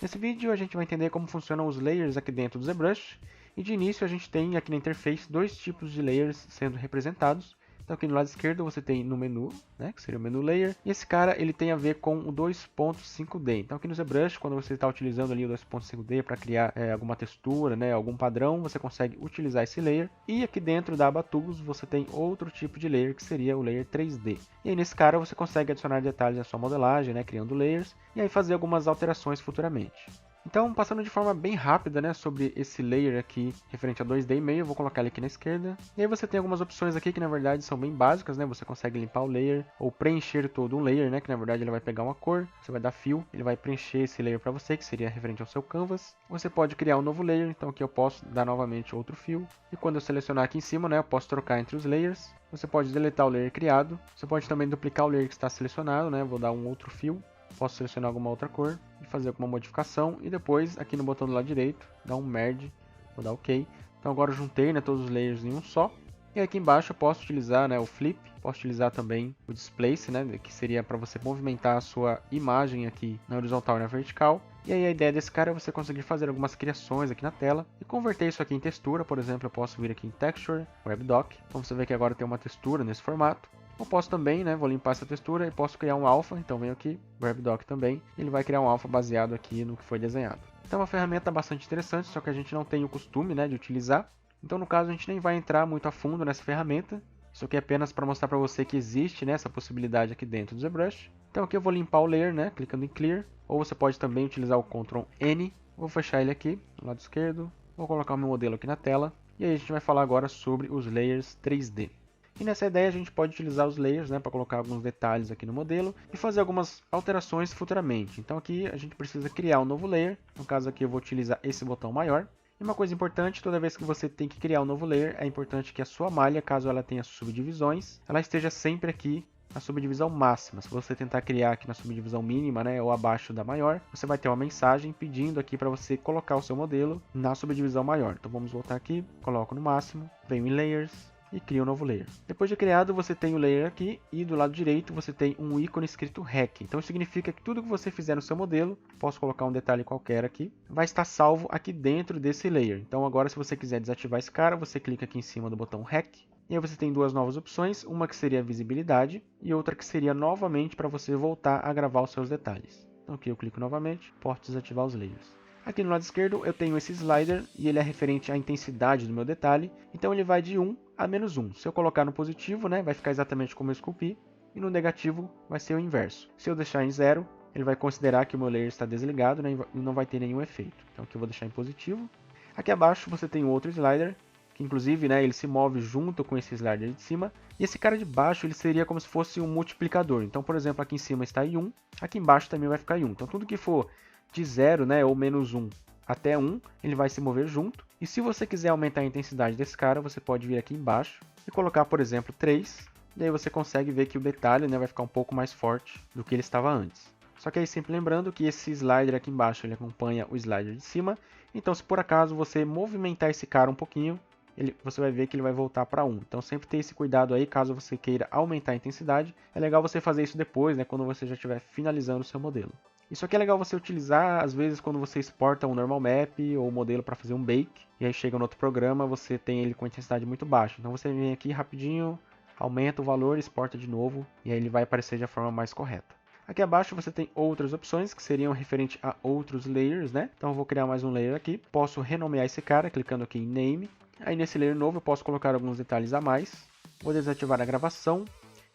Nesse vídeo a gente vai entender como funcionam os layers aqui dentro do ZBrush. E de início a gente tem aqui na interface dois tipos de layers sendo representados. Então aqui no lado esquerdo você tem no menu, né, que seria o menu layer, e esse cara ele tem a ver com o 2.5D. Então aqui no ZBrush, quando você está utilizando ali o 2.5D para criar alguma textura, né, algum padrão, você consegue utilizar esse layer. E aqui dentro da aba Tools você tem outro tipo de layer, que seria o layer 3D. E aí nesse cara você consegue adicionar detalhes à sua modelagem, né, criando layers, e aí fazer algumas alterações futuramente. Então, passando de forma bem rápida, né, sobre esse layer aqui referente a 2D e meio, eu vou colocar ele aqui na esquerda. E aí você tem algumas opções aqui que na verdade são bem básicas, né? Você consegue limpar o layer ou preencher todo um layer, né? Que na verdade ele vai pegar uma cor, você vai dar fill, ele vai preencher esse layer para você, que seria referente ao seu canvas. Você pode criar um novo layer, então aqui eu posso dar novamente outro fill. E quando eu selecionar aqui em cima, né, eu posso trocar entre os layers. Você pode deletar o layer criado. Você pode também duplicar o layer que está selecionado, né? Vou dar um outro fill. Posso selecionar alguma outra cor e fazer alguma modificação. E depois, aqui no botão do lado direito, dar um merge. Vou dar OK. Então agora eu juntei, né, todos os layers em um só. E aqui embaixo eu posso utilizar, né, o Flip. Posso utilizar também o Displace, né, que seria para você movimentar a sua imagem aqui na horizontal e na vertical. E aí a ideia desse cara é você conseguir fazer algumas criações aqui na tela e converter isso aqui em textura. Por exemplo, eu posso vir aqui em Texture, WebDoc. Então você vê que agora tem uma textura nesse formato. Eu posso também, né, vou limpar essa textura e posso criar um alpha, então venho aqui, WebDoc também, ele vai criar um alpha baseado aqui no que foi desenhado. Então é uma ferramenta bastante interessante, só que a gente não tem o costume, né, de utilizar, então no caso a gente nem vai entrar muito a fundo nessa ferramenta, isso aqui é apenas para mostrar para você que existe, né, essa possibilidade aqui dentro do ZBrush. Então aqui eu vou limpar o layer, né, clicando em Clear, ou você pode também utilizar o Ctrl N, vou fechar ele aqui, do lado esquerdo, vou colocar o meu modelo aqui na tela, e aí a gente vai falar agora sobre os layers 3D. E nessa ideia a gente pode utilizar os layers, né, para colocar alguns detalhes aqui no modelo e fazer algumas alterações futuramente. Então aqui a gente precisa criar um novo layer, no caso aqui eu vou utilizar esse botão maior. E uma coisa importante, toda vez que você tem que criar um novo layer, é importante que a sua malha, caso ela tenha subdivisões, ela esteja sempre aqui na subdivisão máxima. Se você tentar criar aqui na subdivisão mínima, né, ou abaixo da maior, você vai ter uma mensagem pedindo aqui para você colocar o seu modelo na subdivisão maior. Então vamos voltar aqui, coloco no máximo, venho em Layers, e cria um novo layer. Depois de criado, você tem o layer aqui e do lado direito você tem um ícone escrito REC. Então isso significa que tudo que você fizer no seu modelo, posso colocar um detalhe qualquer aqui, vai estar salvo aqui dentro desse layer. Então agora se você quiser desativar esse cara, você clica aqui em cima do botão REC. E aí você tem duas novas opções, uma que seria a visibilidade e outra que seria novamente para você voltar a gravar os seus detalhes. Então aqui eu clico novamente, posso desativar os layers. Aqui no lado esquerdo eu tenho esse slider e ele é referente à intensidade do meu detalhe, então ele vai de 1 a -1. Se eu colocar no positivo, né, vai ficar exatamente como eu esculpi, e no negativo vai ser o inverso. Se eu deixar em 0, ele vai considerar que o meu layer está desligado, né, e não vai ter nenhum efeito. Então aqui eu vou deixar em positivo. Aqui abaixo você tem um outro slider, que inclusive, né, ele se move junto com esse slider de cima, e esse cara de baixo ele seria como se fosse um multiplicador. Então, por exemplo, aqui em cima está em 1, aqui embaixo também vai ficar em 1. Então tudo que for de 0, né, ou -1 até 1, ele vai se mover junto. E se você quiser aumentar a intensidade desse cara, você pode vir aqui embaixo e colocar, por exemplo, 3. E aí você consegue ver que o detalhe, né, vai ficar um pouco mais forte do que ele estava antes. Só que aí sempre lembrando que esse slider aqui embaixo ele acompanha o slider de cima. Então se por acaso você movimentar esse cara um pouquinho, você vai ver que ele vai voltar para 1. Então sempre ter esse cuidado aí, caso você queira aumentar a intensidade. É legal você fazer isso depois, né, quando você já estiver finalizando o seu modelo. Isso aqui é legal você utilizar, às vezes, quando você exporta um normal map ou modelo para fazer um bake, e aí chega no outro programa, você tem ele com intensidade muito baixa. Então você vem aqui rapidinho, aumenta o valor, exporta de novo, e aí ele vai aparecer de forma mais correta. Aqui abaixo você tem outras opções que seriam referente a outros layers, né? Então eu vou criar mais um layer aqui, posso renomear esse cara, clicando aqui em Name. Aí nesse layer novo eu posso colocar alguns detalhes a mais, vou desativar a gravação.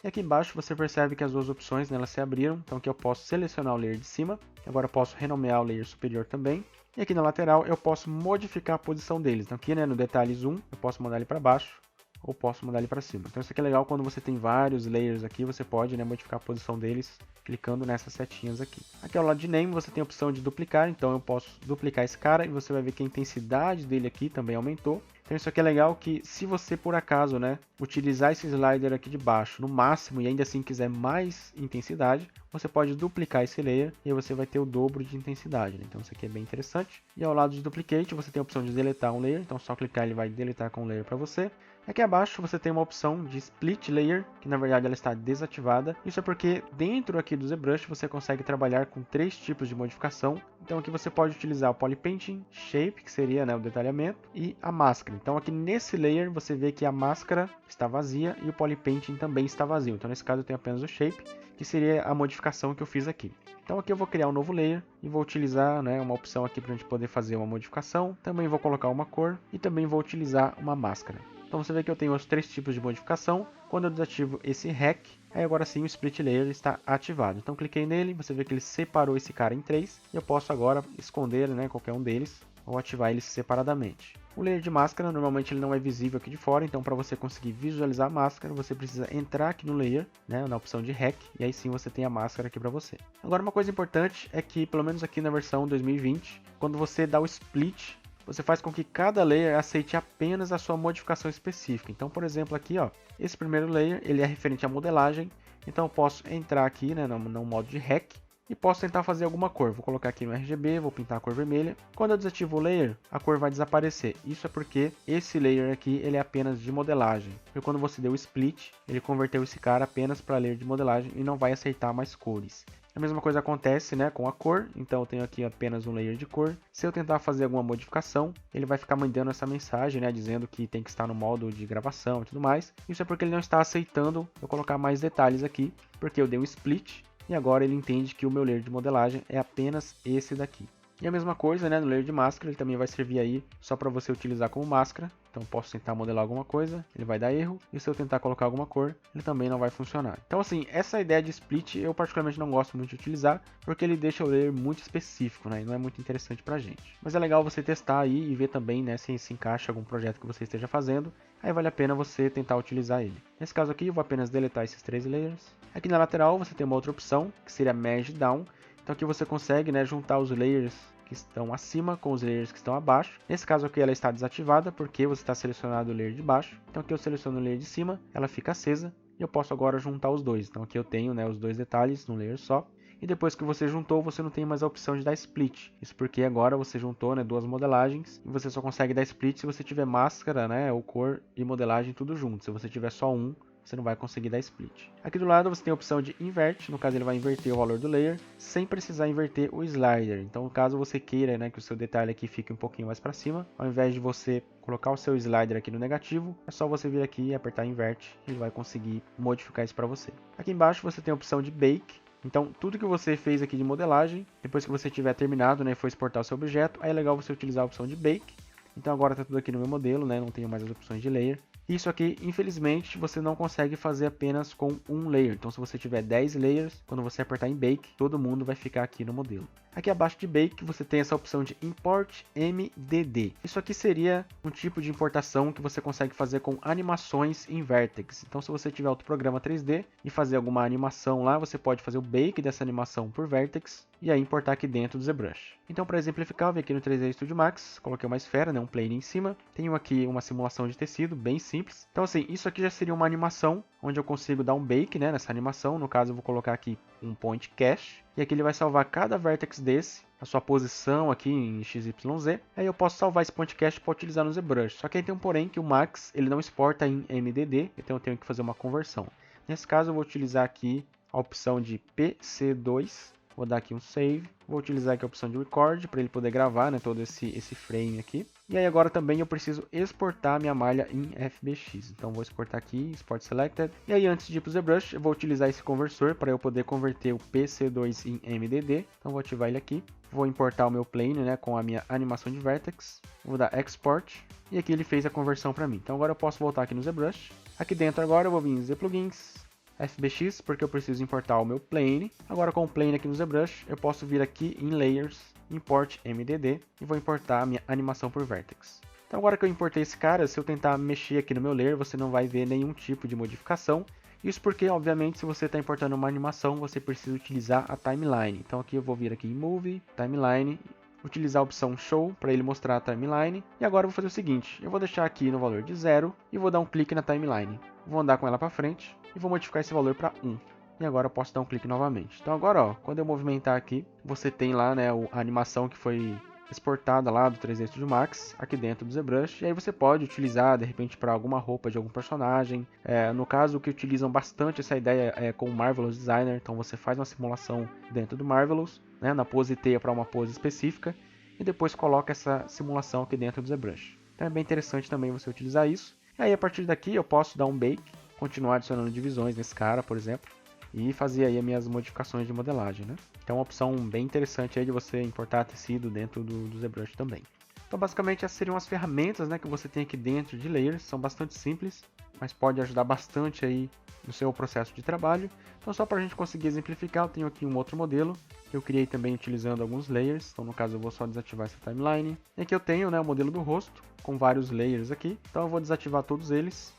E aqui embaixo você percebe que as duas opções, né, elas se abriram, então aqui eu posso selecionar o layer de cima, agora eu posso renomear o layer superior também, e aqui na lateral eu posso modificar a posição deles, então aqui, né, no detalhe zoom eu posso mandar ele para baixo, ou posso mandar ele para cima. Então isso aqui é legal quando você tem vários layers aqui, você pode, né, modificar a posição deles clicando nessas setinhas aqui. Aqui ao lado de Name você tem a opção de duplicar, então eu posso duplicar esse cara e você vai ver que a intensidade dele aqui também aumentou. Então isso aqui é legal que se você por acaso, né, utilizar esse slider aqui de baixo no máximo e ainda assim quiser mais intensidade, você pode duplicar esse layer e aí você vai ter o dobro de intensidade, né? Então isso aqui é bem interessante. E ao lado de Duplicate você tem a opção de deletar um layer, então só clicar ele vai deletar com o layer para você. Aqui abaixo você tem uma opção de Split Layer, que na verdade ela está desativada. Isso é porque dentro aqui do ZBrush você consegue trabalhar com 3 tipos de modificação. Então aqui você pode utilizar o Poly Painting, Shape, que seria, né, o detalhamento, e a máscara. Então aqui nesse layer você vê que a máscara está vazia e o Poly Painting também está vazio. Então nesse caso eu tenho apenas o Shape, que seria a modificação que eu fiz aqui. Então aqui eu vou criar um novo layer e vou utilizar, né, uma opção aqui para a gente poder fazer uma modificação. Também vou colocar uma cor e também vou utilizar uma máscara. Então você vê que eu tenho os 3 tipos de modificação. Quando eu desativo esse Hack, aí agora sim o Split Layer está ativado. Então cliquei nele, você vê que ele separou esse cara em 3. E eu posso agora esconder, né, qualquer um deles ou ativar eles separadamente. O layer de máscara, normalmente ele não é visível aqui de fora, então para você conseguir visualizar a máscara, você precisa entrar aqui no layer, né, na opção de Hack, e aí sim você tem a máscara aqui para você. Agora uma coisa importante é que, pelo menos aqui na versão 2020, quando você dá o Split, você faz com que cada layer aceite apenas a sua modificação específica. Então, por exemplo, aqui, ó, esse primeiro layer ele é referente à modelagem, então eu posso entrar aqui, né, no modo de Hack, e posso tentar fazer alguma cor. Vou colocar aqui no RGB, vou pintar a cor vermelha. Quando eu desativo o layer, a cor vai desaparecer. Isso é porque esse layer aqui ele é apenas de modelagem. E quando você deu o split, ele converteu esse cara apenas para layer de modelagem e não vai aceitar mais cores. A mesma coisa acontece, né, com a cor, então eu tenho aqui apenas um layer de cor. Se eu tentar fazer alguma modificação, ele vai ficar mandando essa mensagem, né, dizendo que tem que estar no modo de gravação e tudo mais. Isso é porque ele não está aceitando eu colocar mais detalhes aqui, porque eu dei um split. E agora ele entende que o meu layer de modelagem é apenas esse daqui. E a mesma coisa, né, no layer de máscara, ele também vai servir aí só para você utilizar como máscara. Então posso tentar modelar alguma coisa, ele vai dar erro. E se eu tentar colocar alguma cor, ele também não vai funcionar. Então assim, essa ideia de split eu particularmente não gosto muito de utilizar, porque ele deixa o layer muito específico, né, e não é muito interessante pra gente. Mas é legal você testar aí e ver também, né, se encaixa algum projeto que você esteja fazendo. Aí vale a pena você tentar utilizar ele. Nesse caso aqui eu vou apenas deletar esses 3 layers. Aqui na lateral você tem uma outra opção, que seria Merge Down. Então aqui você consegue, né, juntar os layers que estão acima com os layers que estão abaixo. Nesse caso aqui ela está desativada porque você está selecionado o layer de baixo. Então aqui eu seleciono o layer de cima, ela fica acesa e eu posso agora juntar os dois. Então aqui eu tenho, né, os dois detalhes num layer só. E depois que você juntou, você não tem mais a opção de dar split. Isso porque agora você juntou, né, duas modelagens e você só consegue dar split se você tiver máscara, né, ou cor e modelagem tudo junto. Se você tiver só um, você não vai conseguir dar split. Aqui do lado você tem a opção de invert, no caso ele vai inverter o valor do layer, sem precisar inverter o slider. Então caso você queira, né, que o seu detalhe aqui fique um pouquinho mais para cima, ao invés de você colocar o seu slider aqui no negativo, é só você vir aqui e apertar invert, e ele vai conseguir modificar isso para você. Aqui embaixo você tem a opção de bake. Então, tudo que você fez aqui de modelagem, depois que você tiver terminado, né, e for exportar o seu objeto, aí é legal você utilizar a opção de bake. Então agora está tudo aqui no meu modelo, né, não tenho mais as opções de layer. Isso aqui, infelizmente, você não consegue fazer apenas com um layer. Então, se você tiver 10 layers, quando você apertar em Bake, todo mundo vai ficar aqui no modelo. Aqui abaixo de Bake, você tem essa opção de Import MDD. Isso aqui seria um tipo de importação que você consegue fazer com animações em Vertex. Então, se você tiver outro programa 3D e fazer alguma animação lá, você pode fazer o Bake dessa animação por Vertex e aí importar aqui dentro do ZBrush. Então, para exemplificar, eu vim aqui no 3D Studio Max, coloquei uma esfera, né, um plane em cima. Tenho aqui uma simulação de tecido, bem simples. Então, assim, isso aqui já seria uma animação, onde eu consigo dar um bake, né, nessa animação. No caso, eu vou colocar aqui um point cache, e aqui ele vai salvar cada vertex desse, a sua posição aqui em XYZ. Aí eu posso salvar esse point cache para utilizar no ZBrush. Só que aí tem um porém que o Max, ele não exporta em MDD, então eu tenho que fazer uma conversão. Nesse caso, eu vou utilizar aqui a opção de PC2. Vou dar aqui um save, vou utilizar aqui a opção de record para ele poder gravar, né, todo esse frame aqui. E aí agora também eu preciso exportar a minha malha em FBX. Então vou exportar aqui, Export Selected. E aí antes de ir para o ZBrush, eu vou utilizar esse conversor para eu poder converter o PC2 em MDD. Então vou ativar ele aqui. Vou importar o meu plane, né, com a minha animação de vertex. Vou dar Export. E aqui ele fez a conversão para mim. Então agora eu posso voltar aqui no ZBrush. Aqui dentro agora eu vou vir em ZPlugins. FBX, porque eu preciso importar o meu plane. Agora com o plane aqui no ZBrush, eu posso vir aqui em Layers, Import MDD e vou importar a minha animação por Vertex. Então agora que eu importei esse cara, se eu tentar mexer aqui no meu layer, você não vai ver nenhum tipo de modificação. Isso porque, obviamente, se você está importando uma animação, você precisa utilizar a timeline. Então aqui eu vou vir aqui em Movie, Timeline, utilizar a opção Show para ele mostrar a timeline. E agora eu vou fazer o seguinte, eu vou deixar aqui no valor de 0 e vou dar um clique na timeline. Vou andar com ela para frente e vou modificar esse valor para 1. E agora eu posso dar um clique novamente. Então agora, ó, quando eu movimentar aqui, você tem lá, né, a animação que foi exportada lá do 3D Studio Max aqui dentro do ZBrush, e aí você pode utilizar de repente para alguma roupa de algum personagem. No caso, que utilizam bastante essa ideia é com o Marvelous Designer, então você faz uma simulação dentro do Marvelous, né, na pose T para uma pose específica, e depois coloca essa simulação aqui dentro do ZBrush. Então é bem interessante também você utilizar isso. E aí a partir daqui eu posso dar um bake, continuar adicionando divisões nesse cara, por exemplo, e fazer aí as minhas modificações de modelagem, né? Então é uma opção bem interessante aí de você importar tecido dentro do ZBrush também. Então basicamente essas seriam as ferramentas, né, que você tem aqui dentro de Layers, são bastante simples, mas pode ajudar bastante aí no seu processo de trabalho. Então só para a gente conseguir exemplificar, eu tenho aqui um outro modelo, que eu criei também utilizando alguns layers, então no caso eu vou só desativar essa timeline. E aqui eu tenho, né, o modelo do rosto, com vários layers aqui, então eu vou desativar todos eles.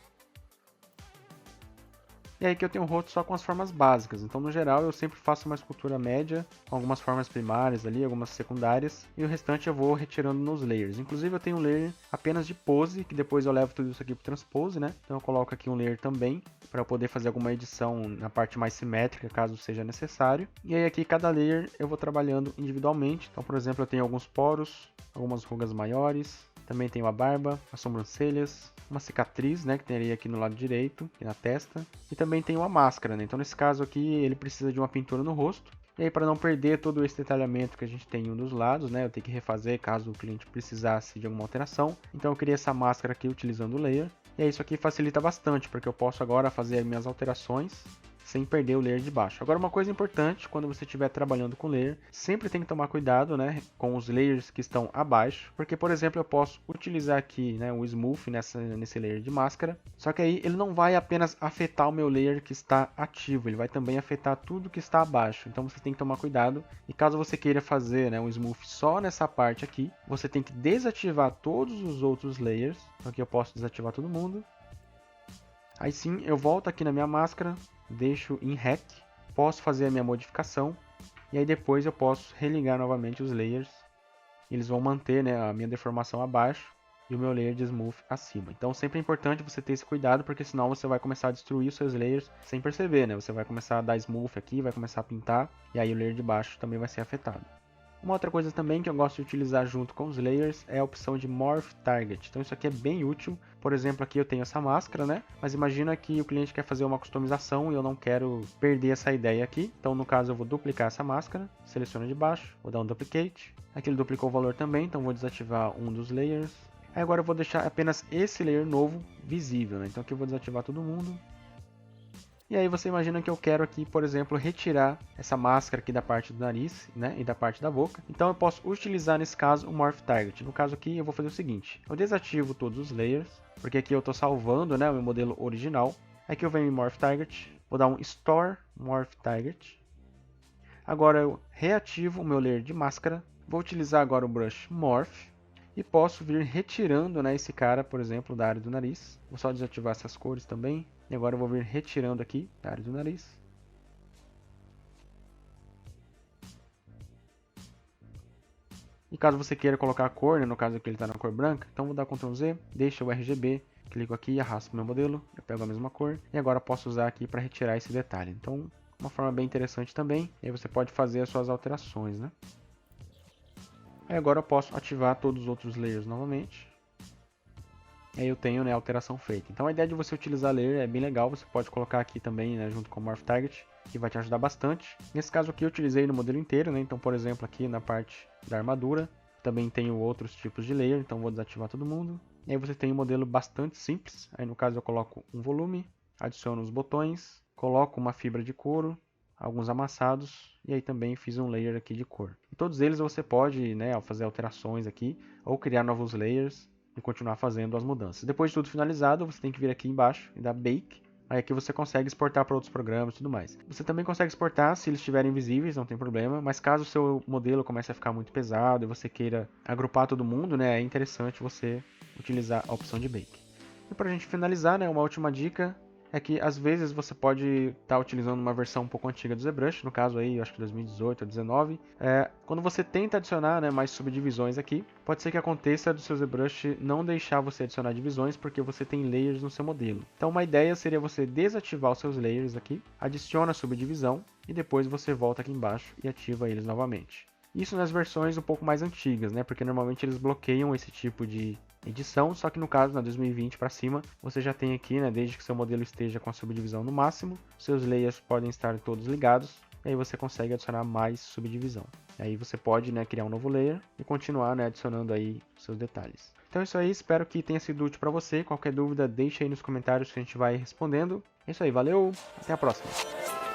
E aí que eu tenho o rosto só com as formas básicas, então no geral eu sempre faço uma escultura média, com algumas formas primárias ali, algumas secundárias, e o restante eu vou retirando nos layers. Inclusive eu tenho um layer apenas de pose, que depois eu levo tudo isso aqui para o transpose, né? Então eu coloco aqui um layer também, para eu poder fazer alguma edição na parte mais simétrica, caso seja necessário. E aí aqui cada layer eu vou trabalhando individualmente, então por exemplo eu tenho alguns poros, algumas rugas maiores, também tenho a barba, as sobrancelhas, uma cicatriz, né, que teria aqui no lado direito, aqui na testa, e também tem uma máscara, né? Então nesse caso aqui ele precisa de uma pintura no rosto. E aí para não perder todo esse detalhamento que a gente tem em um dos lados, né, eu tenho que refazer caso o cliente precisasse de alguma alteração. Então eu criei essa máscara aqui utilizando o layer. E aí isso aqui facilita bastante, porque eu posso agora fazer as minhas alterações sem perder o layer de baixo. Agora uma coisa importante, quando você estiver trabalhando com layer, sempre tem que tomar cuidado, né, com os layers que estão abaixo, porque por exemplo eu posso utilizar aqui, né, o smooth nesse layer de máscara, só que aí ele não vai apenas afetar o meu layer que está ativo, ele vai também afetar tudo que está abaixo, então você tem que tomar cuidado, e caso você queira fazer, né, um smooth só nessa parte aqui, você tem que desativar todos os outros layers, então aqui eu posso desativar todo mundo. Aí sim, eu volto aqui na minha máscara, deixo em REC, posso fazer a minha modificação, e aí depois eu posso religar novamente os layers. Eles vão manter, né, a minha deformação abaixo e o meu layer de smooth acima. Então sempre é importante você ter esse cuidado, porque senão você vai começar a destruir os seus layers sem perceber, né? Você vai começar a dar smooth aqui, vai começar a pintar, e aí o layer de baixo também vai ser afetado. Uma outra coisa também que eu gosto de utilizar junto com os layers é a opção de Morph Target. Então isso aqui é bem útil. Por exemplo, aqui eu tenho essa máscara, né? Mas imagina que o cliente quer fazer uma customização e eu não quero perder essa ideia aqui. Então no caso eu vou duplicar essa máscara, seleciono de baixo, vou dar um Duplicate. Aqui ele duplicou o valor também, então vou desativar um dos layers. Aí agora eu vou deixar apenas esse layer novo visível, né? Então aqui eu vou desativar todo mundo. E aí você imagina que eu quero aqui, por exemplo, retirar essa máscara aqui da parte do nariz, né, e da parte da boca. Então eu posso utilizar nesse caso o Morph Target. No caso aqui eu vou fazer o seguinte, eu desativo todos os layers, porque aqui eu estou salvando, né, o meu modelo original. Aqui eu venho em Morph Target, vou dar um Store Morph Target. Agora eu reativo o meu layer de máscara, vou utilizar agora o Brush Morph. E posso vir retirando, né, esse cara, por exemplo, da área do nariz. Vou só desativar essas cores também. E agora eu vou vir retirando aqui da área do nariz. E caso você queira colocar a cor, né, no caso aqui ele está na cor branca, então vou dar Ctrl Z, deixa o RGB, clico aqui e arrasto o meu modelo. Eu pego a mesma cor e agora posso usar aqui para retirar esse detalhe. Então, uma forma bem interessante também. E aí você pode fazer as suas alterações, né? Aí agora eu posso ativar todos os outros layers novamente. E aí eu tenho, né, a alteração feita. Então a ideia de você utilizar layer é bem legal. Você pode colocar aqui também, né, junto com o Morph Target, que vai te ajudar bastante. Nesse caso aqui eu utilizei no modelo inteiro, né? Então por exemplo aqui na parte da armadura. Também tenho outros tipos de layer, então vou desativar todo mundo. E aí você tem um modelo bastante simples. Aí no caso eu coloco um volume, adiciono os botões, coloco uma fibra de couro, alguns amassados, e aí também fiz um layer aqui de cor. E todos eles você pode, né, fazer alterações aqui, ou criar novos layers e continuar fazendo as mudanças. Depois de tudo finalizado, você tem que vir aqui embaixo e dar Bake. Aí aqui você consegue exportar para outros programas e tudo mais. Você também consegue exportar se eles estiverem visíveis, não tem problema. Mas caso o seu modelo comece a ficar muito pesado e você queira agrupar todo mundo, né, é interessante você utilizar a opção de Bake. E para a gente finalizar, né, uma última dica é que às vezes você pode estar utilizando uma versão um pouco antiga do ZBrush, no caso aí, eu acho que 2018 ou 2019. Quando você tenta adicionar, né, mais subdivisões aqui, pode ser que aconteça do seu ZBrush não deixar você adicionar divisões porque você tem layers no seu modelo. Então uma ideia seria você desativar os seus layers aqui, adiciona a subdivisão e depois você volta aqui embaixo e ativa eles novamente. Isso nas versões um pouco mais antigas, né? Porque normalmente eles bloqueiam esse tipo de edição, só que no caso, na 2020 para cima, você já tem aqui, né, desde que seu modelo esteja com a subdivisão no máximo, seus layers podem estar todos ligados, e aí você consegue adicionar mais subdivisão. Aí você pode, né, criar um novo layer e continuar, né, adicionando aí seus detalhes. Então é isso aí, espero que tenha sido útil para você. Qualquer dúvida, deixe aí nos comentários que a gente vai respondendo. É isso aí, valeu, até a próxima!